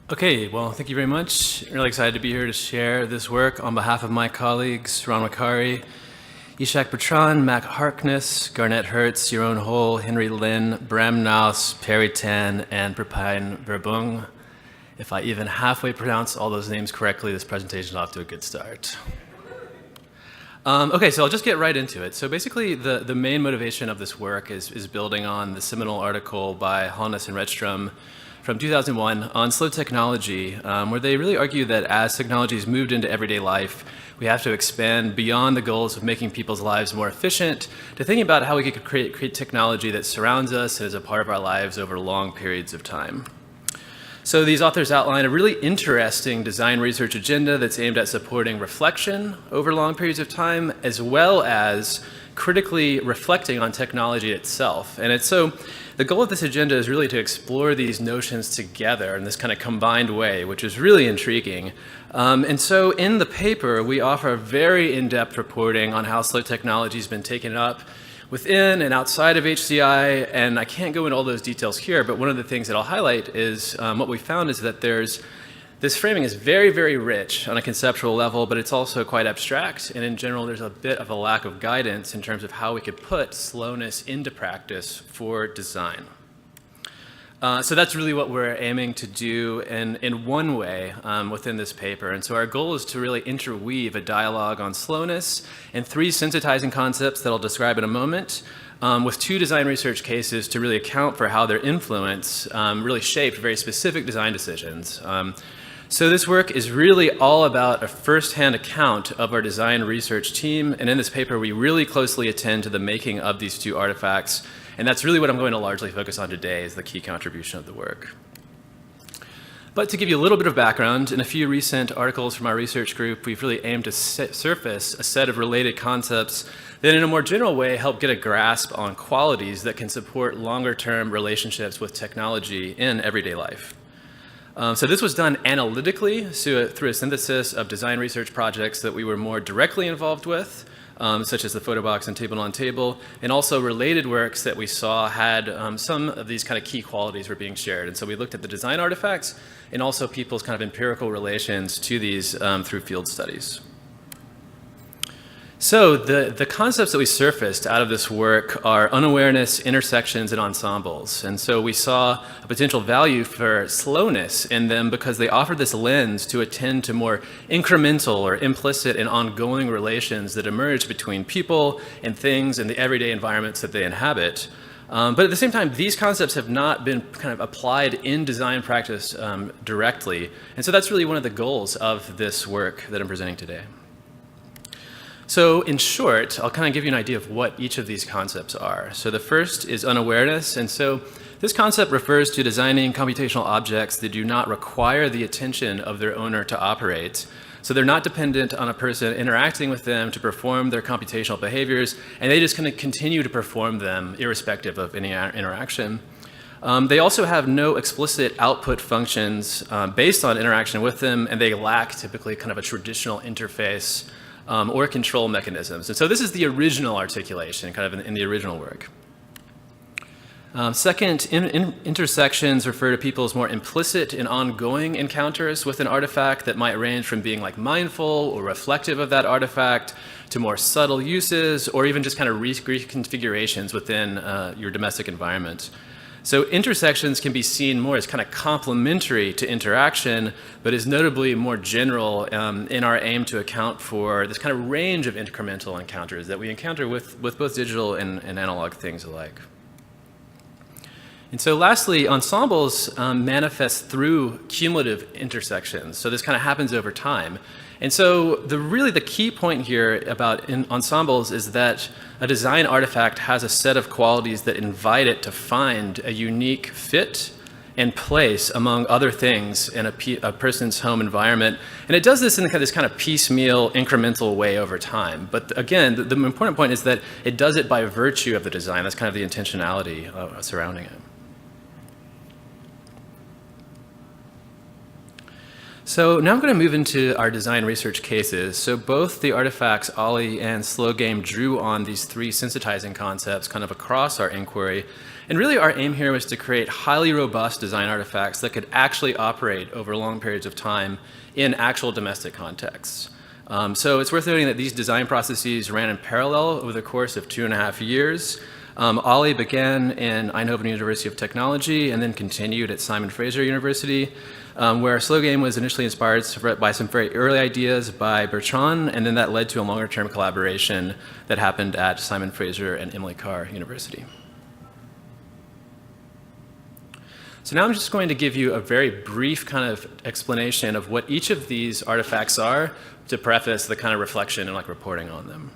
Okay, well, thank you very much. I'm really excited to be here to share this work on behalf of my colleagues, Wakkary, Ishac Bertran, Mac Harkness, Garnet Hertz, Jeroen, Henry Lin, Bram Naus, Pepijn, and Pepijn Verburg. If I even halfway pronounce all those names correctly, this presentation is off to a good start. Okay, so I'll just get right into it. So basically, the main motivation of this work is building on the seminal article by Harkness and Redstrom from 2001 on slow technology, where they really argue that as technology has moved into everyday life, we have to expand beyond the goals of making people's lives more efficient to thinking about how we could create technology that surrounds us and is a part of our lives over long periods of time. So these authors outline a really interesting design research agenda that's aimed at supporting reflection over long periods of time, as well as critically reflecting on technology itself. And the goal of this agenda is really to explore these notions together in this kind of combined way, which is really intriguing. And so in the paper, we offer very in-depth reporting on how slow technology has been taken up within and outside of HCI, and I can't go into all those details here, but one of the things that I'll highlight is what we found is that this framing is very, very rich on a conceptual level, but it's also quite abstract, and in general there's a bit of a lack of guidance in terms of how we could put slowness into practice for design. So that's really what we're aiming to do in one way within this paper. And so our goal is to really interweave a dialogue on slowness and 3 sensitizing concepts that I'll describe in a moment, with 2 design research cases to really account for how their influence really shaped very specific design decisions. So this work is really all about a first-hand account of our design research team, and in this paper we really closely attend to the making of these 2 artifacts, and that's really what I'm going to largely focus on today as the key contribution of the work. But to give you a little bit of background, in a few recent articles from our research group, we've really aimed to surface a set of related concepts that in a more general way help get a grasp on qualities that can support longer-term relationships with technology in everyday life. So this was done analytically through a synthesis of design research projects that we were more directly involved with, such as the photo box and table on table, and also related works that we saw had some of these kind of key qualities were being shared. And so we looked at the design artifacts and also people's kind of empirical relations to these through field studies. So the concepts that we surfaced out of this work are unawareness, intersections, and ensembles. And so we saw a potential value for slowness in them because they offer this lens to attend to more incremental or implicit and ongoing relations that emerge between people and things in the everyday environments that they inhabit. But at the same time, these concepts have not been kind of applied in design practice directly. And so that's really one of the goals of this work that I'm presenting today. So in short, I'll kind of give you an idea of what each of these concepts are. So the first is unawareness, and so this concept refers to designing computational objects that do not require the attention of their owner to operate. So they're not dependent on a person interacting with them to perform their computational behaviors, and they just kind of continue to perform them irrespective of any interaction. They also have no explicit output functions based on interaction with them, and they lack typically kind of a traditional interface or control mechanisms. And so this is the original articulation, kind of in the original work. Second, intersections refer to people's more implicit and ongoing encounters with an artifact that might range from being like mindful or reflective of that artifact to more subtle uses or even just kind of reconfigurations within your domestic environment. So intersections can be seen more as kind of complementary to interaction, but is notably more general in our aim to account for this kind of range of incremental encounters that we encounter with both digital and analog things alike. And so lastly, ensembles manifest through cumulative intersections. So this kind of happens over time. And so really the key point here about ensembles is that a design artifact has a set of qualities that invite it to find a unique fit and place among other things in a person's home environment. And it does this in this kind of piecemeal, incremental way over time. But again, the important point is that it does it by virtue of the design. That's kind of the intentionality surrounding it. So now I'm going to move into our design research cases. So both the artifacts Olly and Slow Game drew on these three sensitizing concepts kind of across our inquiry. And really our aim here was to create highly robust design artifacts that could actually operate over long periods of time in actual domestic contexts. So it's worth noting that these design processes ran in parallel over the course of 2.5 years. Olly began in Eindhoven University of Technology and then continued at Simon Fraser University, where Slow Game was initially inspired by some very early ideas by Bertran, and then that led to a longer-term collaboration that happened at Simon Fraser and Emily Carr University. So now I'm just going to give you a very brief kind of explanation of what each of these artifacts are to preface the kind of reflection and reporting on them.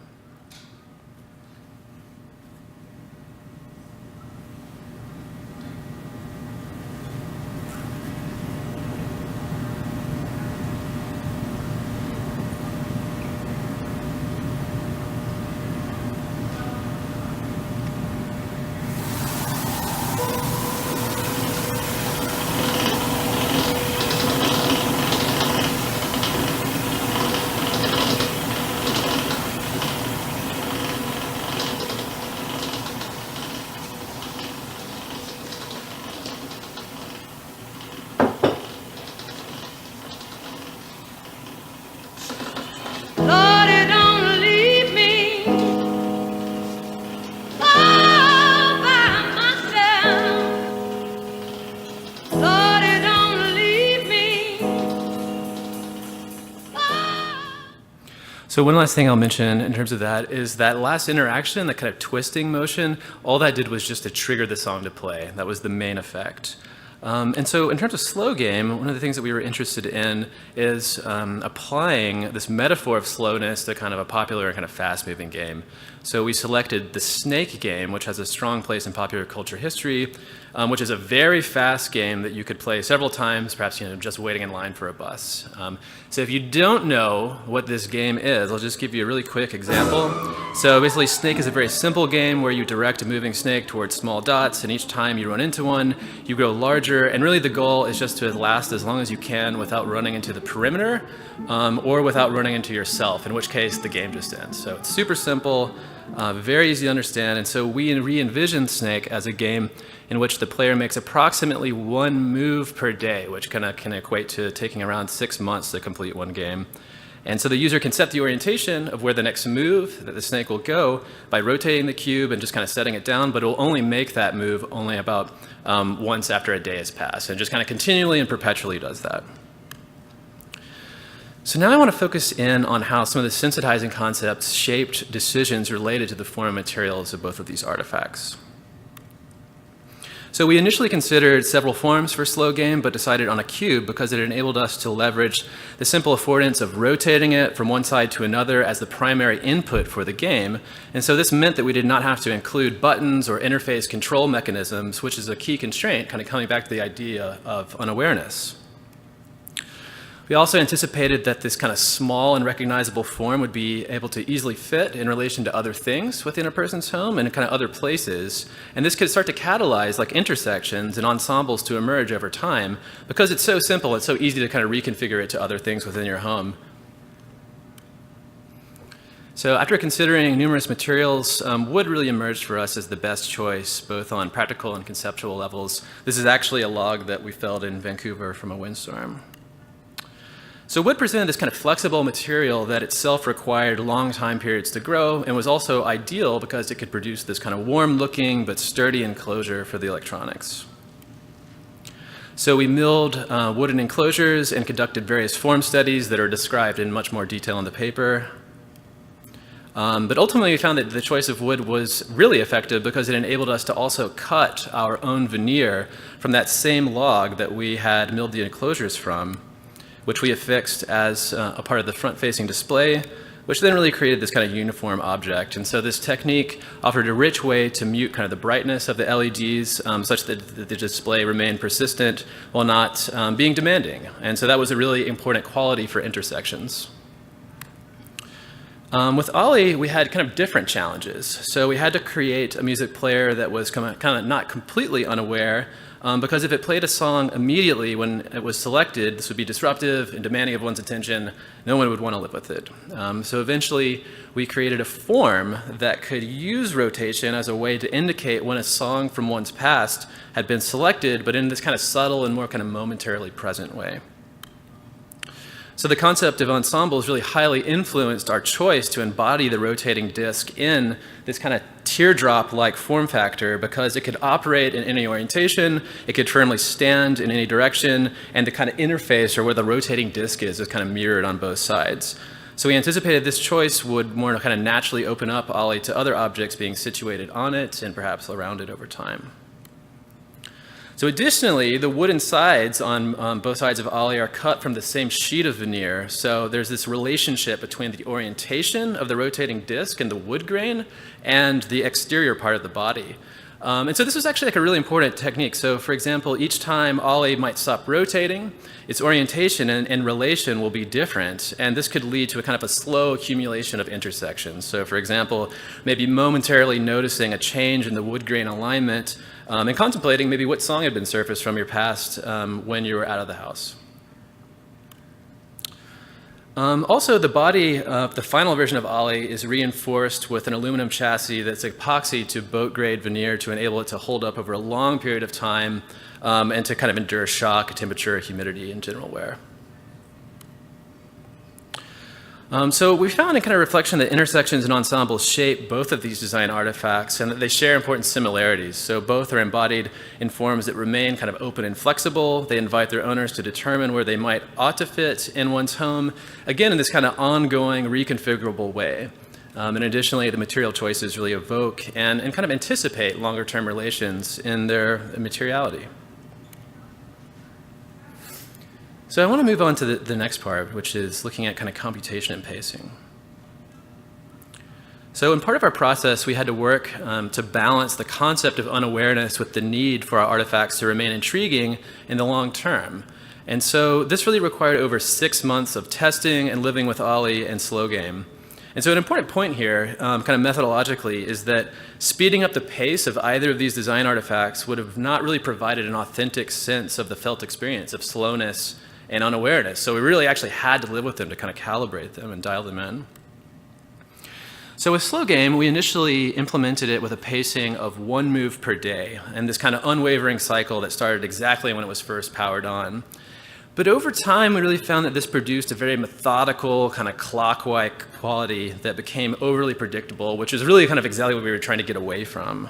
So one last thing I'll mention in terms of that is that last interaction, that kind of twisting motion, all that did was just to trigger the song to play. That was the main effect. And so in terms of Slow Game, one of the things that we were interested in is applying this metaphor of slowness to kind of a popular and kind of fast-moving game. So we selected the Snake game, which has a strong place in popular culture history, which is a very fast game that you could play several times, perhaps just waiting in line for a bus. So if you don't know what this game is, I'll just give you a really quick example. So basically, Snake is a very simple game where you direct a moving snake towards small dots, and each time you run into one, you grow larger, and really the goal is just to last as long as you can without running into the perimeter or without running into yourself, in which case the game just ends. So it's super simple, very easy to understand, and so we re-envisioned Snake as a game in which the player makes approximately one move per day, which can equate to taking around 6 months to complete one game. And so the user can set the orientation of where the next move that the snake will go by rotating the cube and just kind of setting it down, but it will only make that move only about once after a day has passed, and just kind of continually and perpetually does that. So now I want to focus in on how some of the sensitizing concepts shaped decisions related to the form and materials of both of these artifacts. So we initially considered several forms for Slow Game, but decided on a cube because it enabled us to leverage the simple affordance of rotating it from one side to another as the primary input for the game. And so this meant that we did not have to include buttons or interface control mechanisms, which is a key constraint, kind of coming back to the idea of unawareness. We also anticipated that this kind of small and recognizable form would be able to easily fit in relation to other things within a person's home and kind of other places. And this could start to catalyze intersections and ensembles to emerge over time. Because it's so simple, it's so easy to kind of reconfigure it to other things within your home. So after considering numerous materials, wood really emerged for us as the best choice, both on practical and conceptual levels. This is actually a log that we felled in Vancouver from a windstorm. So wood presented this kind of flexible material that itself required long time periods to grow and was also ideal because it could produce this kind of warm-looking but sturdy enclosure for the electronics. So we milled wooden enclosures and conducted various form studies that are described in much more detail in the paper. But ultimately we found that the choice of wood was really effective because it enabled us to also cut our own veneer from that same log that we had milled the enclosures from, which we affixed as a part of the front-facing display, which then really created this kind of uniform object. And so this technique offered a rich way to mute kind of the brightness of the LEDs such that the display remained persistent while not being demanding. And so that was a really important quality for intersections. With Olly, we had kind of different challenges. So we had to create a music player that was kind of not completely unaware, because if it played a song immediately when it was selected, this would be disruptive and demanding of one's attention. No one would want to live with it. So eventually, we created a form that could use rotation as a way to indicate when a song from one's past had been selected, but in this kind of subtle and more kind of momentarily present way. So the concept of ensembles really highly influenced our choice to embody the rotating disc in this kind of teardrop-like form factor, because it could operate in any orientation, it could firmly stand in any direction, and the kind of interface, or where the rotating disc is kind of mirrored on both sides. So we anticipated this choice would more kind of naturally open up Olly to other objects being situated on it and perhaps around it over time. So additionally, the wooden sides on both sides of Olly are cut from the same sheet of veneer. So there's this relationship between the orientation of the rotating disc and the wood grain and the exterior part of the body. And so this was actually like a really important technique. So for example, each time Olly might stop rotating, its orientation and relation will be different. And this could lead to a kind of a slow accumulation of intersections. So for example, maybe momentarily noticing a change in the wood grain alignment, and contemplating maybe what song had been surfaced from your past when you were out of the house. Also, the body of the final version of Olly is reinforced with an aluminum chassis that's epoxied to boat-grade veneer to enable it to hold up over a long period of time and to kind of endure shock, temperature, humidity, and general wear. So we found in kind of reflection that intersections and ensembles shape both of these design artifacts and that they share important similarities. So both are embodied in forms that remain kind of open and flexible. They invite their owners to determine where they might ought to fit in one's home, again in this kind of ongoing reconfigurable way. And additionally, the material choices really evoke and kind of anticipate longer term relations in their materiality. So I want to move on to the next part, which is looking at kind of computation and pacing. So in part of our process, we had to work to balance the concept of unawareness with the need for our artifacts to remain intriguing in the long term. And so this really required over 6 months of testing and living with Olly and Slow Game. And so an important point here, kind of methodologically, is that speeding up the pace of either of these design artifacts would have not really provided an authentic sense of the felt experience of slowness and unawareness. So we really actually had to live with them to kind of calibrate them and dial them in. So with Slow Game, we initially implemented it with a pacing of 1 move per day, and this kind of unwavering cycle that started exactly when it was first powered on. But over time, we really found that this produced a very methodical, kind of clock-like quality that became overly predictable, which is really kind of exactly what we were trying to get away from.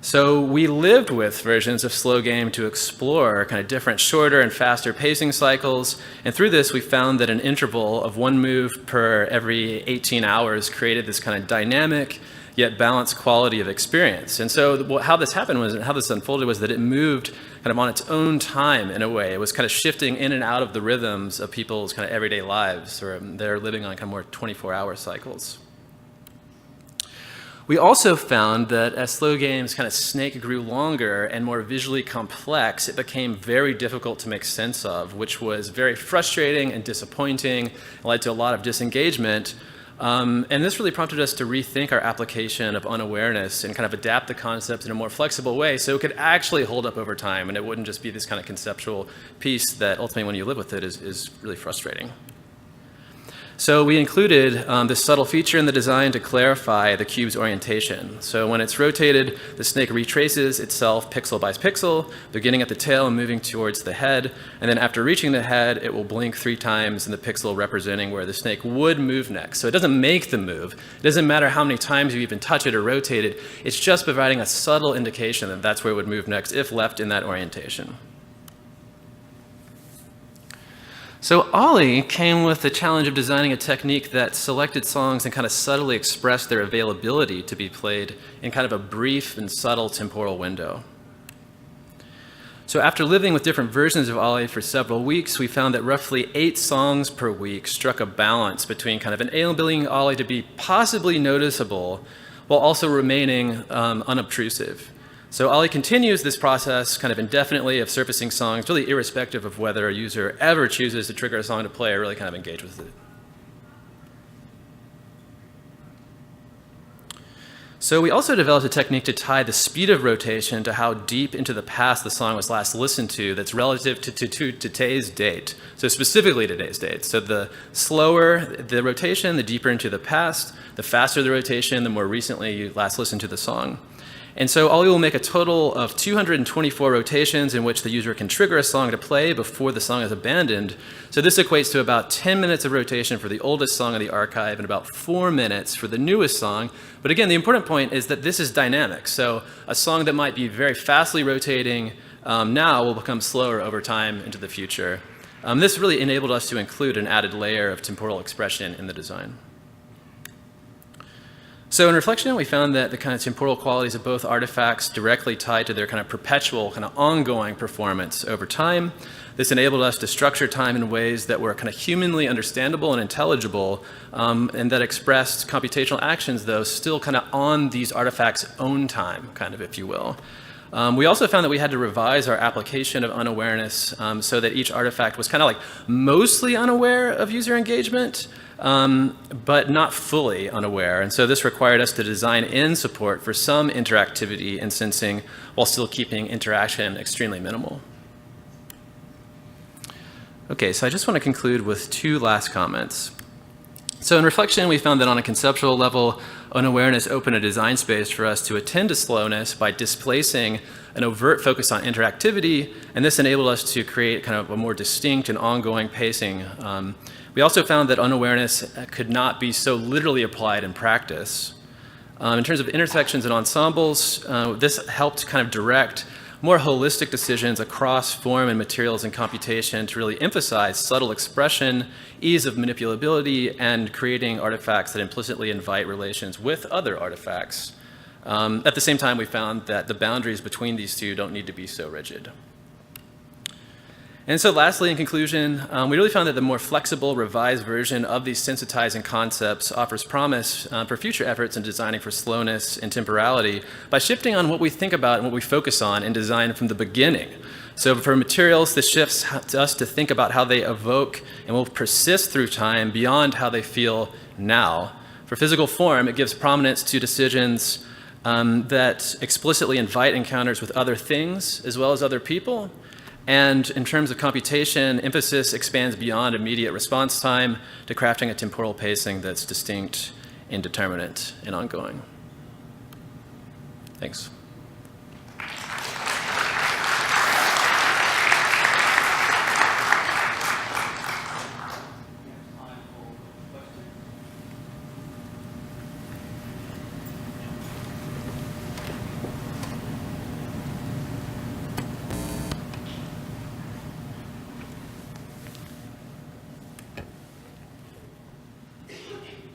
So we lived with versions of Slow Game to explore kind of different shorter and faster pacing cycles. And through this, we found that an interval of 1 move per every 18 hours created this kind of dynamic yet balanced quality of experience. And so how this happened was, how this unfolded was that it moved kind of on its own time in a way. It was kind of shifting in and out of the rhythms of people's kind of everyday lives, or they're living on kind of more 24-hour cycles. We also found that as Slow Game's kind of snake grew longer and more visually complex, it became very difficult to make sense of, which was very frustrating and disappointing, and led to a lot of disengagement. And this really prompted us to rethink our application of unawareness and kind of adapt the concept in a more flexible way so it could actually hold up over time and it wouldn't just be this kind of conceptual piece that ultimately when you live with it is really frustrating. So we included this subtle feature in the design to clarify the cube's orientation. So when it's rotated, the snake retraces itself pixel by pixel, beginning at the tail and moving towards the head. And then after reaching the head, it will blink 3 times in the pixel representing where the snake would move next. So it doesn't make the move. It doesn't matter how many times you even touch it or rotate it. It's just providing a subtle indication that that's where it would move next if left in that orientation. So Olly came with the challenge of designing a technique that selected songs and kind of subtly expressed their availability to be played in kind of a brief and subtle temporal window. So after living with different versions of Olly for several weeks, we found that roughly 8 songs per week struck a balance between kind of enabling Olly to be possibly noticeable while also remaining unobtrusive. So Olly continues this process kind of indefinitely of surfacing songs, really irrespective of whether a user ever chooses to trigger a song to play or really kind of engage with it. So we also developed a technique to tie the speed of rotation to how deep into the past the song was last listened to that's relative to today's date. So specifically today's date. So the slower the rotation, the deeper into the past. The faster the rotation, the more recently you last listened to the song. And so Olly will make a total of 224 rotations in which the user can trigger a song to play before the song is abandoned. So this equates to about 10 minutes of rotation for the oldest song in the archive and about 4 minutes for the newest song. But again, the important point is that this is dynamic. So a song that might be very fastly rotating now will become slower over time into the future. This really enabled us to include an added layer of temporal expression in the design. So in reflection, we found that the kind of temporal qualities of both artifacts directly tied to their kind of perpetual, kind of ongoing performance over time. This enabled us to structure time in ways that were kind of humanly understandable and intelligible, and that expressed computational actions, though, still kind of on these artifacts' own time, kind of, if you will. We also found that we had to revise our application of unawareness so that each artifact was kind of like mostly unaware of user engagement, but not fully unaware. And so this required us to design in support for some interactivity and sensing while still keeping interaction extremely minimal. Okay, so I just want to conclude with two last comments. So in reflection, we found that on a conceptual level, unawareness opened a design space for us to attend to slowness by displacing an overt focus on interactivity, and this enabled us to create kind of a more distinct and ongoing pacing. We also found that unawareness could not be so literally applied in practice. In terms of intersections and ensembles, this helped kind of direct more holistic decisions across form and materials and computation to really emphasize subtle expression, ease of manipulability, and creating artifacts that implicitly invite relations with other artifacts. At the same time, we found that the boundaries between these two don't need to be so rigid. And so lastly, in conclusion, we really found that the more flexible, revised version of these sensitizing concepts offers promise for future efforts in designing for slowness and temporality by shifting on what we think about and what we focus on in design from the beginning. So for materials, this shifts us to think about how they evoke and will persist through time beyond how they feel now. For physical form, it gives prominence to decisions that explicitly invite encounters with other things as well as other people. And in terms of computation, emphasis expands beyond immediate response time to crafting a temporal pacing that's distinct, indeterminate, and ongoing. Thanks.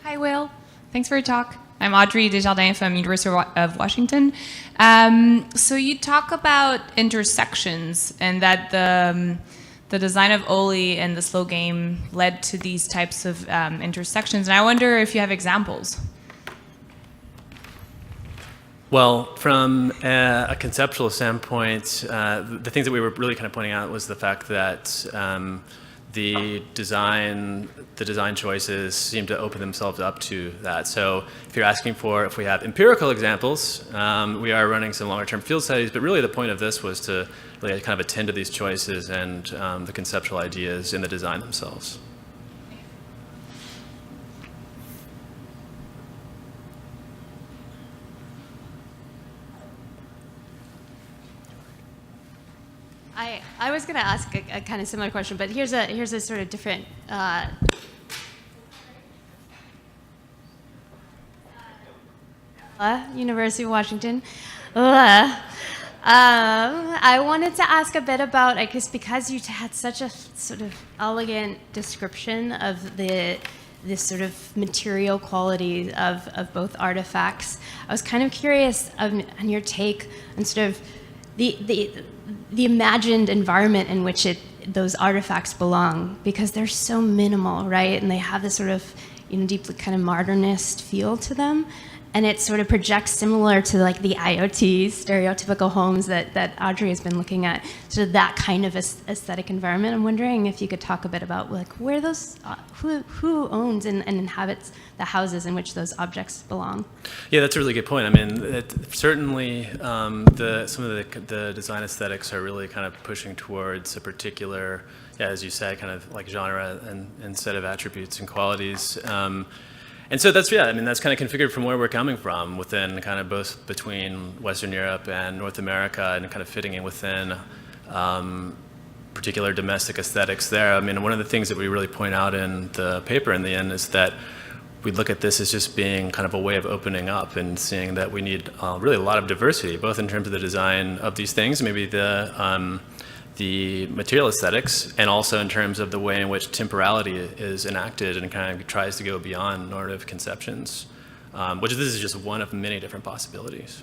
Hi, Will. Thanks for your talk. I'm Audrey Desjardins from University of Washington. So you talk about intersections and that the design of Olly and the Slow Game led to these types of intersections. And I wonder if you have examples. Well, from a conceptual standpoint, the things that we were really kind of pointing out was the fact that the design choices seem to open themselves up to that. So if you're asking for if we have empirical examples, we are running some longer-term field studies, but really the point of this was to really kind of attend to these choices and the conceptual ideas in the design themselves. I was going to ask a kind of similar question, but here's a sort of different. University of Washington. I wanted to ask a bit about, I guess, because you had such a sort of elegant description of this sort of material quality of both artifacts. I was kind of curious on your take on sort of the imagined environment in which those artifacts belong, because they're so minimal, right? And they have this sort of deeply kind of modernist feel to them. and it sort of projects similar to like the IoT stereotypical homes that Audrey has been looking at, so that kind of aesthetic environment. I'm wondering if you could talk a bit about like where those, who owns and inhabits the houses in which those objects belong. Yeah, that's a really good point. I mean, certainly some of the design aesthetics are really kind of pushing towards a particular, yeah, as you said, kind of like genre and set of attributes and qualities. And so that's, yeah, I mean, that's kind of configured from where we're coming from within kind of both between Western Europe and North America, and kind of fitting in within particular domestic aesthetics there. I mean, one of the things that we really point out in the paper in the end is that we look at this as just being kind of a way of opening up and seeing that we need really a lot of diversity, both in terms of the design of these things, maybe the material aesthetics, and also in terms of the way in which temporality is enacted and kind of tries to go beyond normative conceptions, which this is just one of many different possibilities.